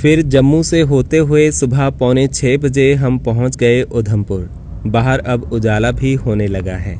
फिर जम्मू से होते हुए सुबह 5:45 बजे हम पहुंच गए उधमपुर। बाहर अब उजाला भी होने लगा है।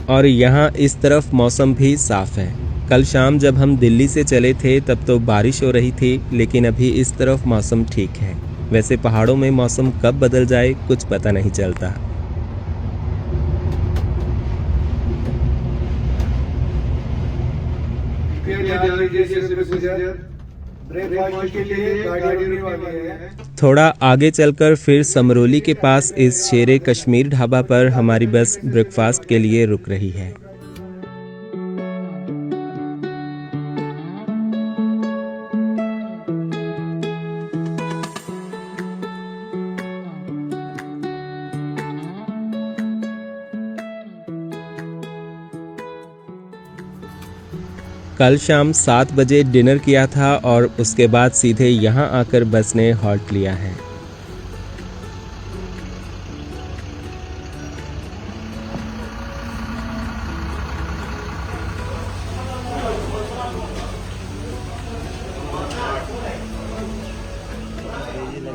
और यहाँ इस तरफ मौसम भी साफ है। कल शाम जब हम दिल्ली से चले थे तब तो बारिश हो रही थी, लेकिन अभी इस तरफ मौसम ठीक है। वैसे पहाड़ों में मौसम कब बदल जाए कुछ पता नहीं चलता। थोड़ा आगे चलकर फिर समरोली के पास इस शेरे कश्मीर ढाबा पर हमारी बस ब्रेकफास्ट के लिए रुक रही है। कल शाम 7 बजे डिनर किया था और उसके बाद सीधे यहाँ आकर बस ने हॉल्ट लिया है।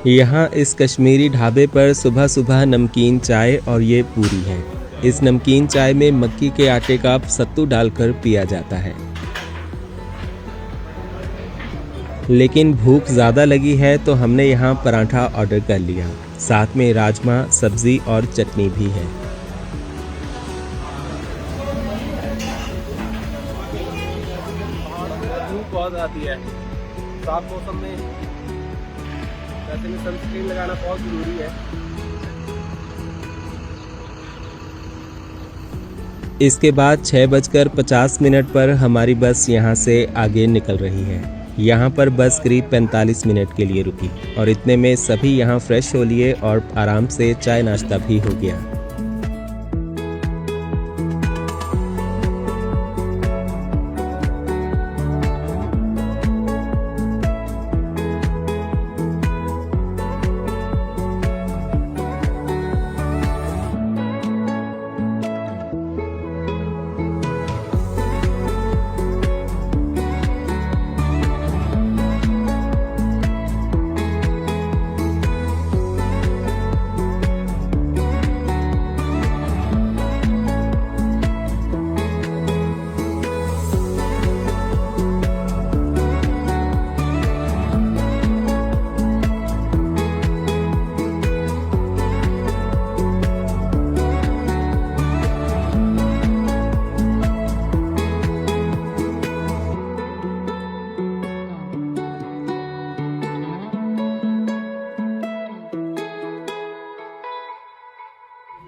यहाँ इस कश्मीरी ढाबे पर सुबह सुबह नमकीन चाय और ये पूरी है। इस नमकीन चाय में मक्की के आटे का सत्तू डालकर पिया जाता है। लेकिन भूख ज़्यादा लगी है तो हमने यहाँ पराठा ऑर्डर कर लिया। साथ में राजमा, सब्जी और चटनी भी है। धूप बहुत आती है, साफ मौसम में ऐसे में सनस्क्रीन लगाना बहुत जरूरी है। इसके बाद 6:50 पर हमारी बस यहाँ से आगे निकल रही है। यहाँ पर बस करीब 45 मिनट के लिए रुकी और इतने में सभी यहाँ फ्रेश हो लिए और आराम से चाय नाश्ता भी हो गया।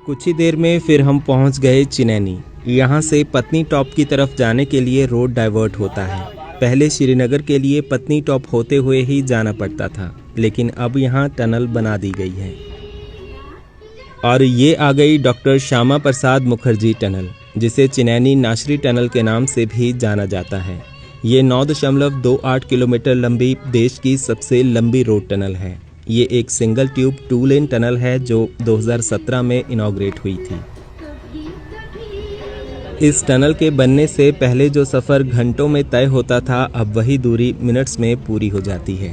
कुछ ही देर में फिर हम पहुंच गए चिनैनी। यहाँ से पत्नी टॉप की तरफ जाने के लिए रोड डाइवर्ट होता है। पहले श्रीनगर के लिए पत्नी टॉप होते हुए ही जाना पड़ता था, लेकिन अब यहाँ टनल बना दी गई है। और ये आ गई डॉक्टर श्यामा प्रसाद मुखर्जी टनल, जिसे चिनैनी नाशरी टनल के नाम से भी जाना जाता है। ये 9.28 किलोमीटर लंबी देश की सबसे लंबी रोड टनल है। ये एक सिंगल ट्यूब 2 लेन टनल है जो 2017 में इनॉग्रेट हुई थी। इस टनल के बनने से पहले जो सफ़र घंटों में तय होता था, अब वही दूरी मिनट्स में पूरी हो जाती है।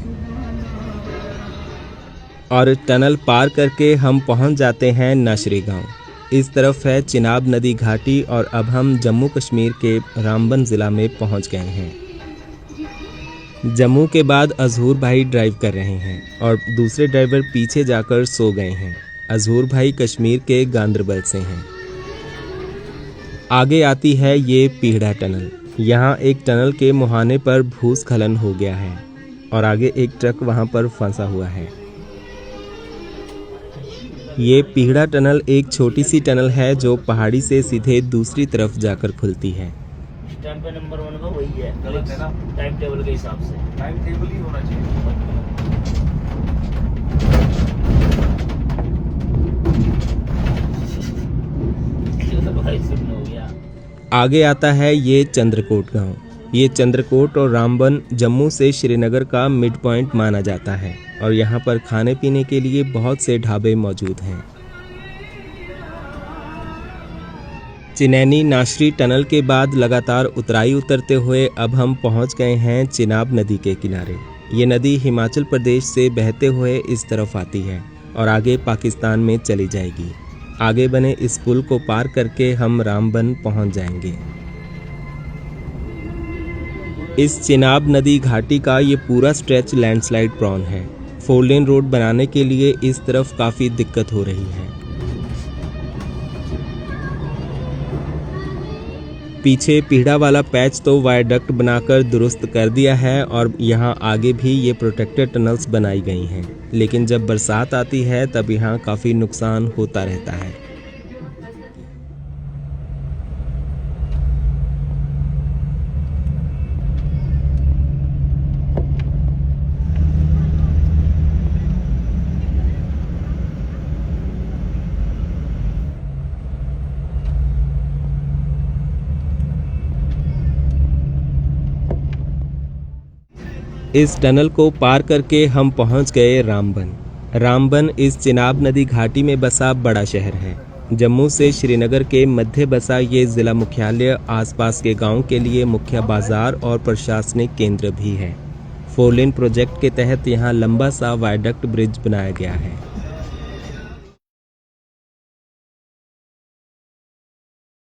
और टनल पार करके हम पहुंच जाते हैं नाशरी गांव। इस तरफ है चिनाब नदी घाटी और अब हम जम्मू कश्मीर के रामबन ज़िला में पहुंच गए हैं। जम्मू के बाद अजहूर भाई ड्राइव कर रहे हैं और दूसरे ड्राइवर पीछे जाकर सो गए हैं। अजहूर भाई कश्मीर के गांदरबल से हैं। आगे आती है ये पीढ़ा टनल। यहाँ एक टनल के मुहाने पर भूस्खलन हो गया है और आगे एक ट्रक वहाँ पर फंसा हुआ है। ये पीढ़ा टनल एक छोटी सी टनल है जो पहाड़ी से सीधे दूसरी तरफ जाकर खुलती है। स्टैंड पे नंबर 1 का वही है, टाइम टेबल के हिसाब से। टाइम टेबल ही होना चाहिए। तो भाई सुन हो गया। आगे आता है ये चंद्रकोट गांव। ये चंद्रकोट और रामबन जम्मू से श्रीनगर का मिड पॉइंट माना जाता है और यहाँ पर खाने पीने के लिए बहुत से ढाबे मौजूद हैं। चिनैनी नाशरी टनल के बाद लगातार उतराई उतरते हुए अब हम पहुंच गए हैं चिनाब नदी के किनारे। ये नदी हिमाचल प्रदेश से बहते हुए इस तरफ आती है और आगे पाकिस्तान में चली जाएगी। आगे बने इस पुल को पार करके हम रामबन पहुंच जाएंगे। इस चिनाब नदी घाटी का ये पूरा स्ट्रेच लैंडस्लाइड प्रोन है। 4 लेन रोड बनाने के लिए इस तरफ काफ़ी दिक्कत हो रही है। पीछे पीढ़ा वाला पैच तो वायडक्ट बनाकर दुरुस्त कर दिया है और यहाँ आगे भी ये प्रोटेक्टेड टनल्स बनाई गई हैं, लेकिन जब बरसात आती है तब यहाँ काफ़ी नुकसान होता रहता है। इस टनल को पार करके हम पहुंच गए रामबन। रामबन इस चिनाब नदी घाटी में बसा बड़ा शहर है। जम्मू से श्रीनगर के मध्य बसा ये ज़िला मुख्यालय आसपास के गांव के लिए मुख्य बाजार और प्रशासनिक केंद्र भी है। 4 लेन प्रोजेक्ट के तहत यहाँ लंबा सा वायडक्ट ब्रिज बनाया गया है।